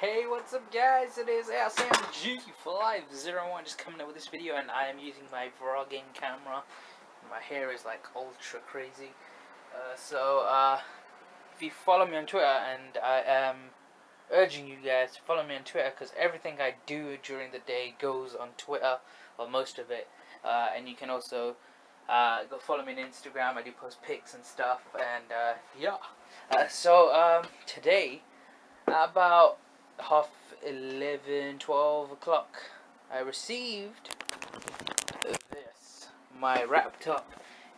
Hey, what's up guys, it is SMG501 just coming up with this video, and I am using my vlogging camera. My hair is like ultra crazy. If you follow me on Twitter, and I am urging you guys to follow me on Twitter because everything I do during the day goes on Twitter, or most of it. And you can also go follow me on Instagram. I do post pics and stuff, and today about 11, 12 o'clock, I received this. My laptop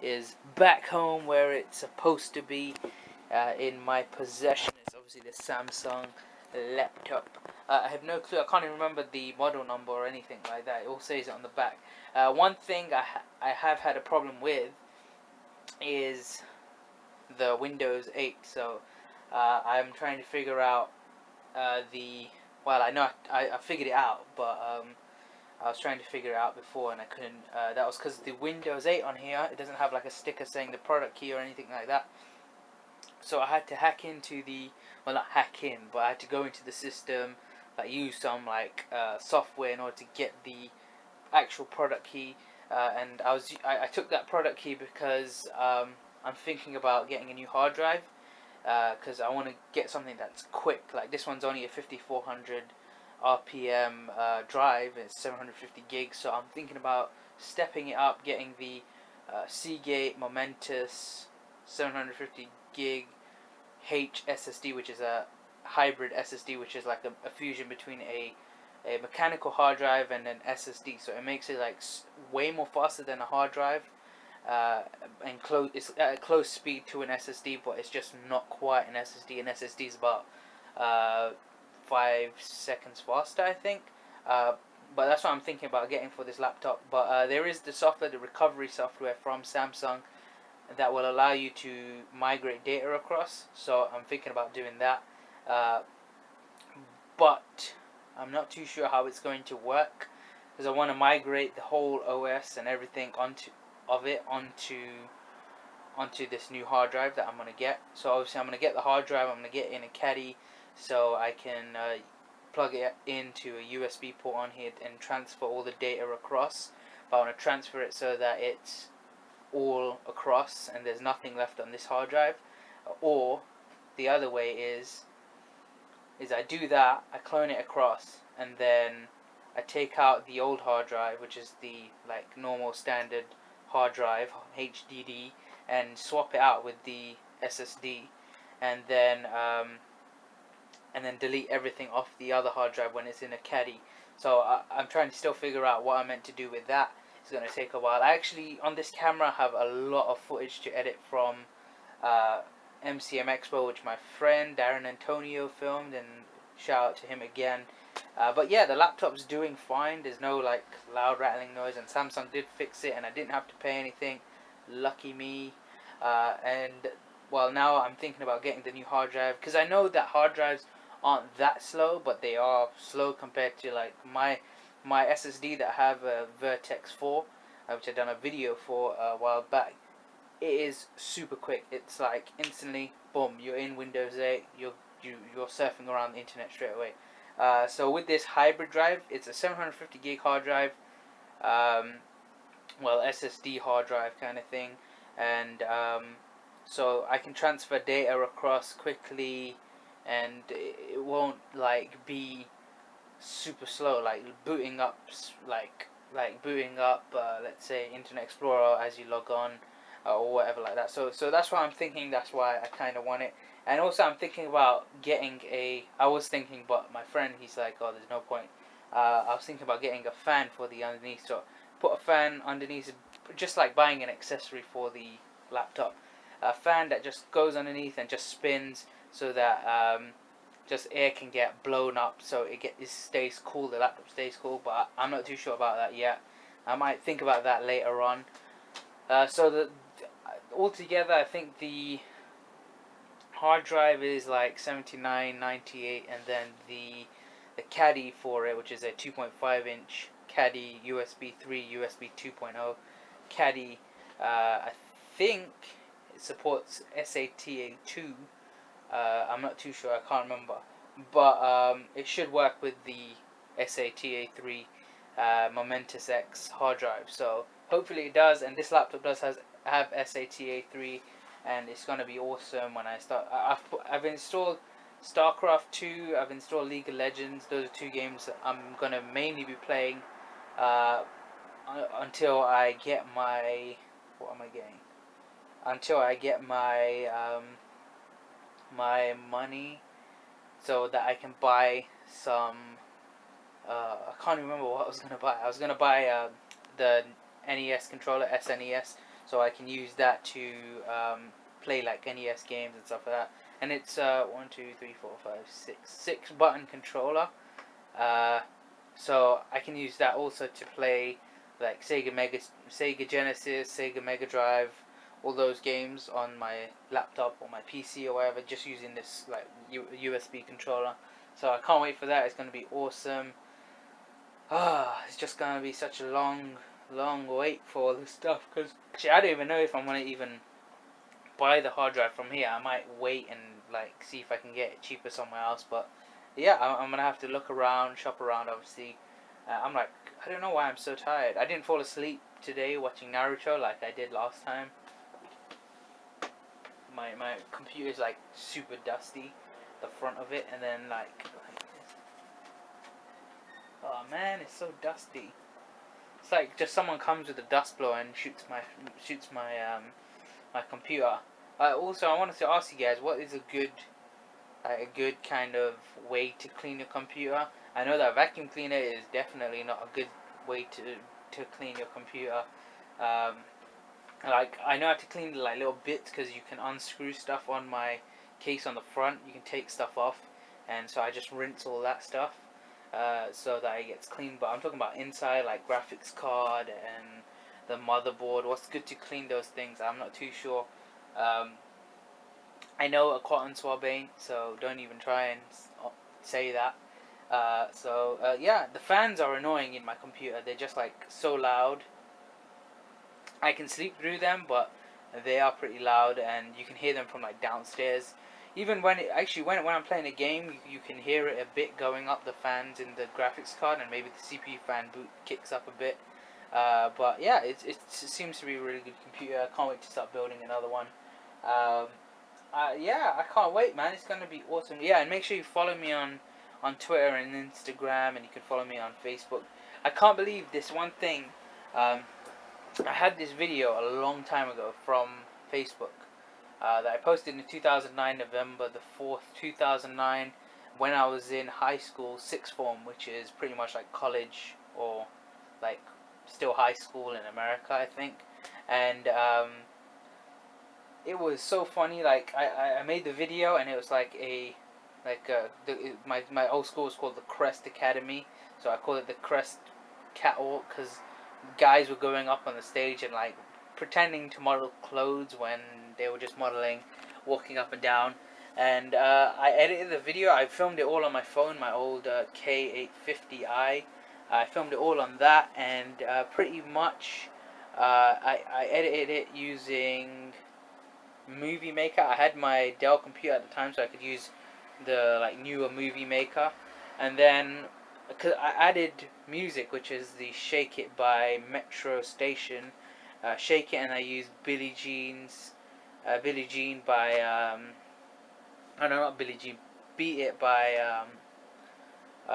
is back home where it's supposed to be. In my possession is obviously the Samsung laptop. I have no clue. I can't even remember the model number or anything like that. It all says it on the back. One thing I have had a problem with is the Windows 8. So I'm trying to figure out I know I figured it out, but I was trying to figure it out before and I couldn't. That was because the Windows 8 on here, it doesn't have like a sticker saying the product key or anything like that. So I had to hack into not hack in, but I had to go into the system, use some software in order to get the actual product key. And I took that product key because I'm thinking about getting a new hard drive. Because I want to get something that's quick. Like this one's only a 5400 RPM drive. It's 750 gigs. So I'm thinking about stepping it up, getting the Seagate Momentous 750 gig H SSD, which is a hybrid SSD, which is like a fusion between a mechanical hard drive and an SSD. So it makes it like way more faster than a hard drive. And it's at a close speed to an SSD, but it's just not quite an SSD. An SSD is about 5 seconds faster, I think. But that's what I'm thinking about getting for this laptop. But there is the software, the recovery software from Samsung, that will allow you to migrate data across. So I'm thinking about doing that. But I'm not too sure how it's going to work, because I want to migrate the whole OS and everything onto this new hard drive that I'm going to get. So obviously I'm going to get the hard drive, I'm going to get in a caddy so I can plug it into a USB port on here and transfer all the data across. But I want to transfer it so that it's all across and there's nothing left on this hard drive. Or the other way is I do that, I clone it across, and then I take out the old hard drive, which is the normal standard hard drive HDD, and swap it out with the SSD, and then delete everything off the other hard drive when it's in a caddy. So I'm trying to still figure out what I'm meant to do with that. It's going to take a while. I actually, on this camera, have a lot of footage to edit from MCM Expo, which my friend Darren Antonio filmed, and shout out to him again. But yeah, the laptop's doing fine. There's no loud rattling noise, and Samsung did fix it and I didn't have to pay anything. Lucky me. Now I'm thinking about getting the new hard drive, because I know that hard drives aren't that slow, but they are slow compared to my SSD that I have a Vertex 4, which I've done a video for a while back. It is super quick. It's instantly, boom, you're in Windows 8, you're surfing around the internet straight away. So with this hybrid drive, it's a 750 gig hard drive, SSD hard drive kind of thing, and so I can transfer data across quickly, and it won't be super slow, booting up, let's say Internet Explorer as you log on, or whatever like that. So that's why I'm thinking. That's why I kind of want it. And also I'm thinking about getting I was thinking, but my friend, he's like, oh, there's no point. I was thinking about getting a fan for the underneath. So put a fan underneath, just like buying an accessory for the laptop. A fan that just goes underneath and just spins, so that just air can get blown up, so it stays cool. The laptop stays cool, but I'm not too sure about that yet. I might think about that later on. Altogether, I think the hard drive is $79.98, and then the caddy for it, which is a 2.5 inch caddy, USB 3, USB 2.0 caddy. I think it supports SATA 2. I'm not too sure, I can't remember. but it should work with the SATA3 Momentous X hard drive. So hopefully it does, and this laptop does have SATA3, and it's gonna be awesome when I start. I've installed StarCraft 2. I've installed League of Legends. Those are two games that I'm gonna mainly be playing uh, until I get my, what am I getting? Until I get my my money so that I can buy some. I can't remember what I was gonna buy. I was gonna buy the NES controller, SNES, so I can use that to play like NES games and stuff like that. And it's 1, 2, 3, 4, 5, 6 button controller. Uh, so I can use that also to play like Sega Genesis, Sega Mega Drive, all those games on my laptop or my PC or whatever, just using this like USB controller. So I can't wait for that. It's gonna be awesome. It's just gonna be such a long wait for all this stuff. Cause actually, I don't even know if I'm gonna even buy the hard drive from here. I might wait and like see if I can get it cheaper somewhere else. But yeah, I'm gonna have to look around, shop around. Obviously, I'm like, I don't know why I'm so tired. I didn't fall asleep today watching Naruto like I did last time. My computer's like super dusty, the front of it, and then like oh man, it's so dusty. It's like just someone comes with a dust blower and shoots my computer. Also, I wanted to ask you guys, what is a good kind of way to clean your computer? I know that vacuum cleaner is definitely not a good way to clean your computer. Um, like I know how to clean like little bits because you can unscrew stuff on my case on the front. You can take stuff off, and so I just rinse all that stuff so that it gets clean. But I'm talking about inside, like graphics card and the motherboard. What's good to clean those things? I'm not too sure. Um, I know a cotton swab ain't, so don't even try and say that. Yeah, the fans are annoying in my computer. They're just like so loud. I can sleep through them, but they are pretty loud, and you can hear them from like downstairs. Even when when I'm playing a game, you can hear it a bit going up the fans in the graphics card, and maybe the CPU fan boot kicks up a bit. But yeah, it seems to be a really good computer. I can't wait to start building another one. Um, yeah, I can't wait, man. It's gonna be awesome. Yeah, and make sure you follow me on Twitter and Instagram, and you can follow me on Facebook. I can't believe this one thing. Um, I had this video a long time ago from Facebook that I posted in 2009, November the 4th, 2009, when I was in high school, sixth form, which is pretty much like college or like still high school in America, I think. And it was so funny. Like I made the video, and it was like my old school was called the Crest Academy, so I call it the Crest Catwalk because guys were going up on the stage and like pretending to model clothes when they were just modeling, walking up and down. And I edited the video. I filmed it all on my phone, my old K850i. I filmed it all on that, and pretty much I edited it using Movie Maker. I had my Dell computer at the time, so I could use the like newer Movie Maker, and then because I added music, which is the Shake It by Metro Station, Shake It, and I used Billie Jean by oh no, not Billie Jean, Beat It by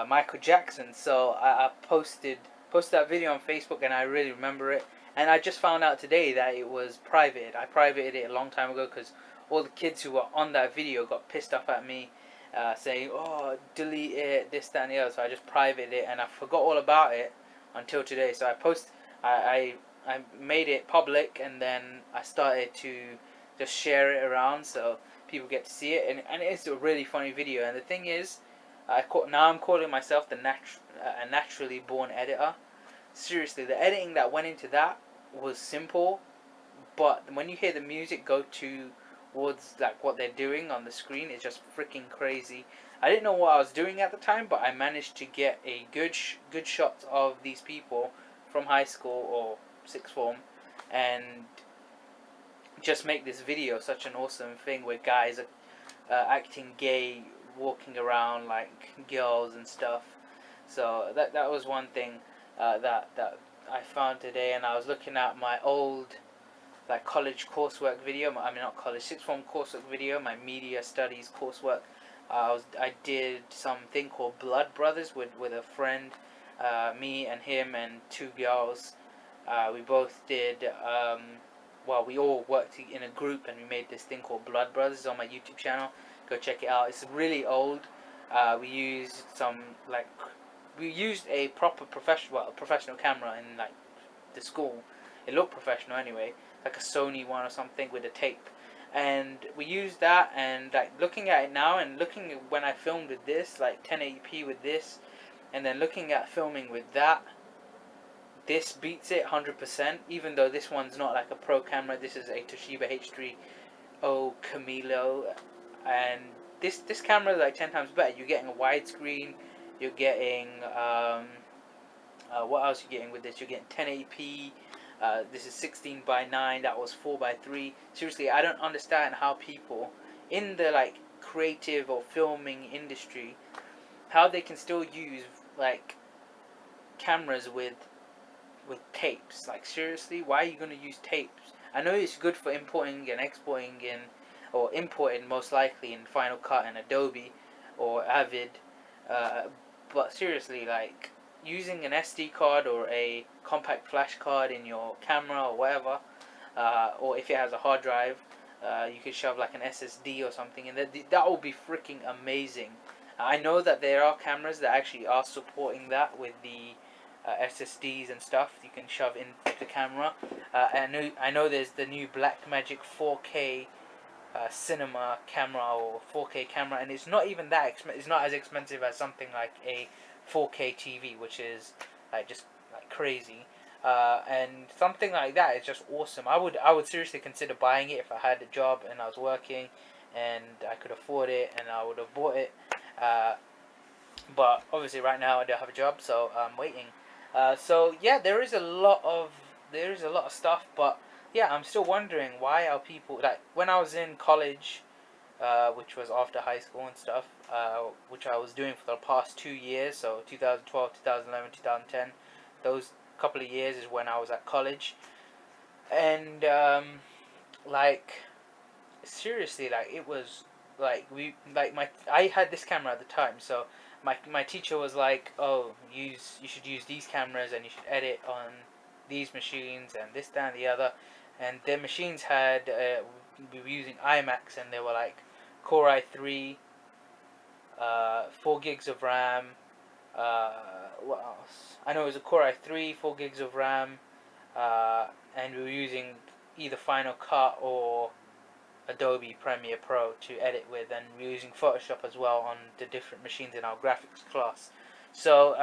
Michael Jackson. So I posted that video on Facebook, and I really remember it. And I just found out today that it was private. I privated it a long time ago because all the kids who were on that video got pissed off at me, saying, "Oh, delete it, this, that, and the other." So I just privated it, and I forgot all about it until today. So I made it public, and then I started to just share it around so people get to see it, and it's a really funny video. And the thing is, now I'm calling myself a naturally born editor. Seriously, the editing that went into that was simple, but when you hear the music go towards like what they're doing on the screen, it's just freaking crazy. I didn't know what I was doing at the time, but I managed to get a good shot of these people from high school or sixth form, and just make this video such an awesome thing where guys are acting gay walking around like girls and stuff. So that was one thing that I found today, and I was looking at my old like college coursework video. I mean, not college, sixth form coursework video. My media studies coursework. I did something called Blood Brothers with a friend, me and him and two girls. We both did. Well, we all worked in a group and we made this thing called Blood Brothers. It's on my YouTube channel. Go check it out. It's really old. We used some like we used a proper professional camera in like the school. It looked professional anyway, like a Sony one or something with a tape. And we used that, and like looking at it now and looking at when I filmed with this, like 1080p with this, and then looking at filming with that, this beats it 100%. Even though this one's not like a pro camera, this is a Toshiba H3O Camilo, and this camera is like 10 times better. You're getting a widescreen. You're getting what else are you getting with this? You're getting 1080p. This is 16:9. That was 4:3. Seriously, I don't understand how people in the like creative or filming industry, how they can still use like cameras with tapes. Like seriously, why are you gonna use tapes? I know it's good for importing and exporting in, or importing most likely in Final Cut and Adobe or Avid, but seriously, like using an SD card or a compact flash card in your camera or whatever, or if it has a hard drive, you could shove like an SSD or something, and that will be freaking amazing. I know that there are cameras that actually are supporting that with the SSDs and stuff you can shove in the camera. I know there's the new Blackmagic 4K cinema camera or 4K camera, and it's not even that it's not as expensive as something like a 4K TV, which is like just like crazy. And something like that is just awesome. I would seriously consider buying it if I had a job and I was working and I could afford it, and I would have bought it. But obviously right now I don't have a job, so I'm waiting. So yeah, there is a lot of stuff, but yeah, I'm still wondering why are people like when I was in college, which was after high school and stuff, which I was doing for the past 2 years, so 2012, 2011, 2010, those couple of years is when I was at college, and like seriously, like it was like I had this camera at the time, so my teacher was like, oh, you should use these cameras and you should edit on these machines and this, that, and the other, and their machines had we were using iMacs, and they were like Core i3, 4 gigs of RAM. What else? I know it was a Core i3, 4 gigs of RAM, and we were using either Final Cut or Adobe Premiere Pro to edit with, and we're using Photoshop as well on the different machines in our graphics class. So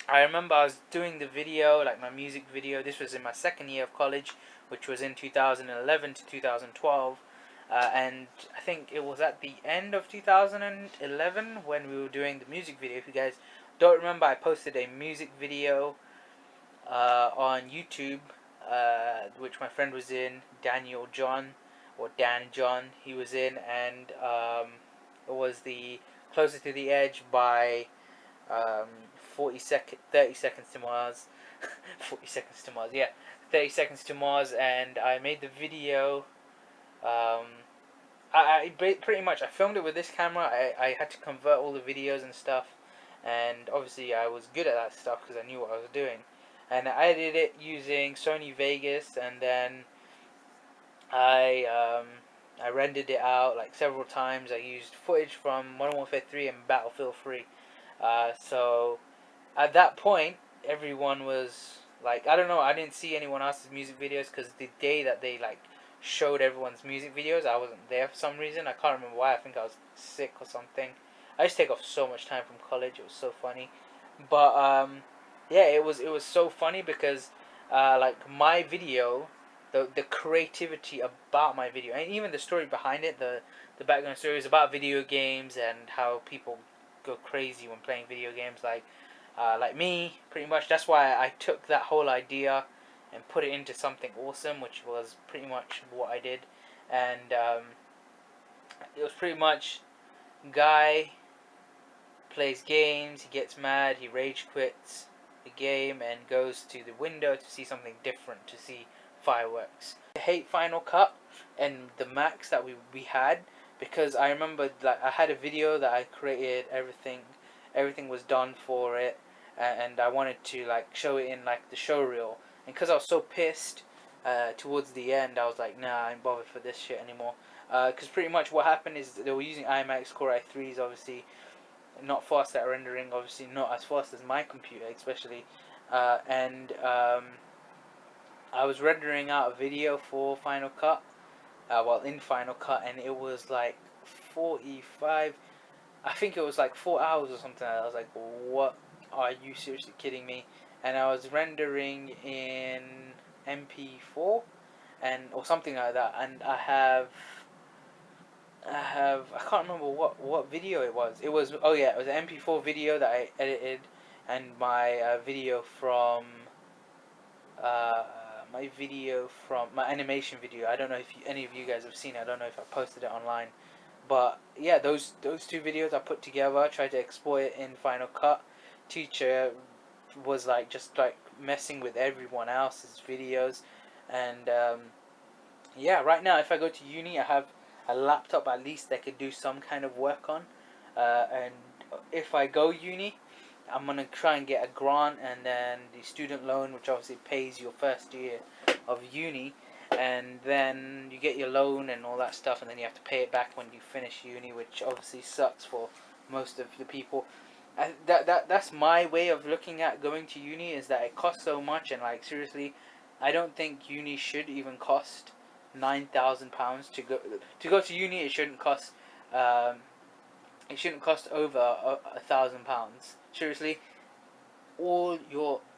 I remember I was doing the video, like my music video. This was in my second year of college, which was in 2011 to 2012, and I think it was at the end of 2011 when we were doing the music video. If you guys don't remember, I posted a music video on YouTube, which my friend was in, Daniel John, or Dan John, he was in, and it was the Closer to the Edge by 30 Seconds to Mars. 40 Seconds to Mars, yeah. 30 Seconds to Mars, and I made the video. Pretty much I filmed it with this camera. I had to convert all the videos and stuff, and obviously I was good at that stuff because I knew what I was doing. And I edited it using Sony Vegas, and then I rendered it out like several times. I used footage from Modern Warfare 3 and Battlefield 3. So at that point, everyone was like, I don't know, I didn't see anyone else's music videos because the day that they like showed everyone's music videos, I wasn't there for some reason. I can't remember why. I think I was sick or something. I just take off so much time from college. It was so funny. But yeah, it was so funny because like my video, the creativity about my video, and even the story behind it, the background story is about video games and how people go crazy when playing video games, like me, pretty much. That's why I took that whole idea and put it into something awesome, which was pretty much what I did. And it was pretty much guy plays games, he gets mad, he rage quits the game and goes to the window to see something different, to see fireworks. I hate Final Cut and the max that we had, because I remember like I had a video that I created, everything was done for it, and I wanted to like show it in like the show reel, and because I was so pissed towards the end, I was like, nah, I ain't bothered for this shit anymore. Because pretty much what happened is they were using iMac Core i3s, obviously not fast at rendering, obviously not as fast as my computer, especially, and I was rendering out a video for Final Cut, well, in Final Cut, and it was like 45, I think it was like 4 hours or something. I was like, what, are you seriously kidding me? And I was rendering in MP4 and or something like that, and I can't remember what video it was. It was, oh yeah, it was an MP4 video that I edited, and my video from my animation video. I don't know if any of you guys have seen it. I don't know if I posted it online, but yeah, those two videos I put together, tried to export it in Final Cut. Teacher was like just like messing with everyone else's videos, and yeah, right now if I go to uni, I have a laptop at least that could do some kind of work on, and if I go uni, I'm gonna try and get a grant and then the student loan, which obviously pays your first year of uni, and then you get your loan and all that stuff, and then you have to pay it back when you finish uni, which obviously sucks for most of the people. That's my way of looking at going to uni, is that it costs so much, and like seriously, I don't think uni should even cost £9,000 to go to uni. It shouldn't cost over £1,000. Seriously, all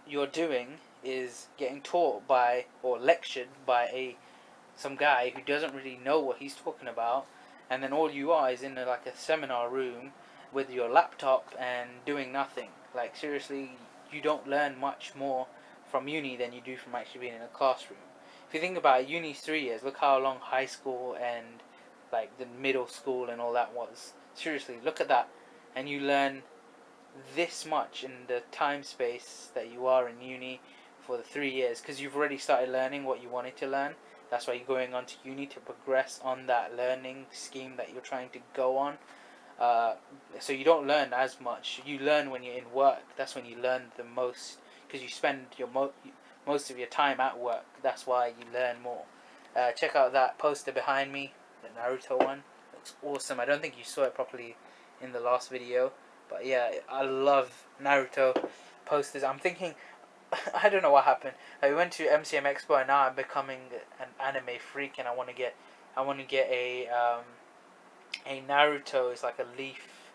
you're doing is getting taught by or lectured by some guy who doesn't really know what he's talking about, and then all you are is in like a seminar room with your laptop and doing nothing. Like seriously, you don't learn much more from uni than you do from actually being in a classroom. If you think about it, uni's 3 years. Look how long high school and like the middle school and all that was. Seriously, look at that, and you learn this much in the time space that you are in uni for the 3 years, because you've already started learning what you wanted to learn. That's why you're going on to uni, to progress on that learning scheme that you're trying to go on. So you don't learn as much. You learn when you're in work. That's when you learn the most, because you spend your most of your time at work. That's why you learn more. Check out that poster behind me, the Naruto one. Looks awesome. I don't think you saw it properly in the last video, but yeah, I love Naruto posters. I'm thinking, I don't know what happened. I went to MCM Expo and now I'm becoming an anime freak, and I want to get a Naruto. It's like a leaf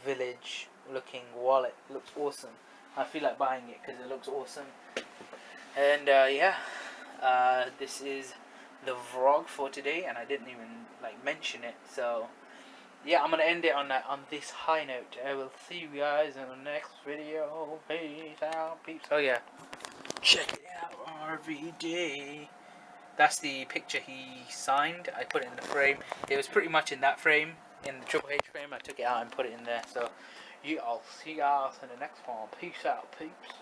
village looking wallet. It looks awesome. I feel like buying it because it looks awesome. And yeah, this is the vlog for today, and I didn't even like mention it. So yeah, I'm gonna end it on this high note. I will see you guys in the next video. Peace out, peeps. Oh yeah, check it out, RVD. That's the picture he signed. I put it in the frame. It was pretty much in that frame, in the Triple H frame. I took it out and put it in there. So I'll see you guys in the next one. Peace out, peeps.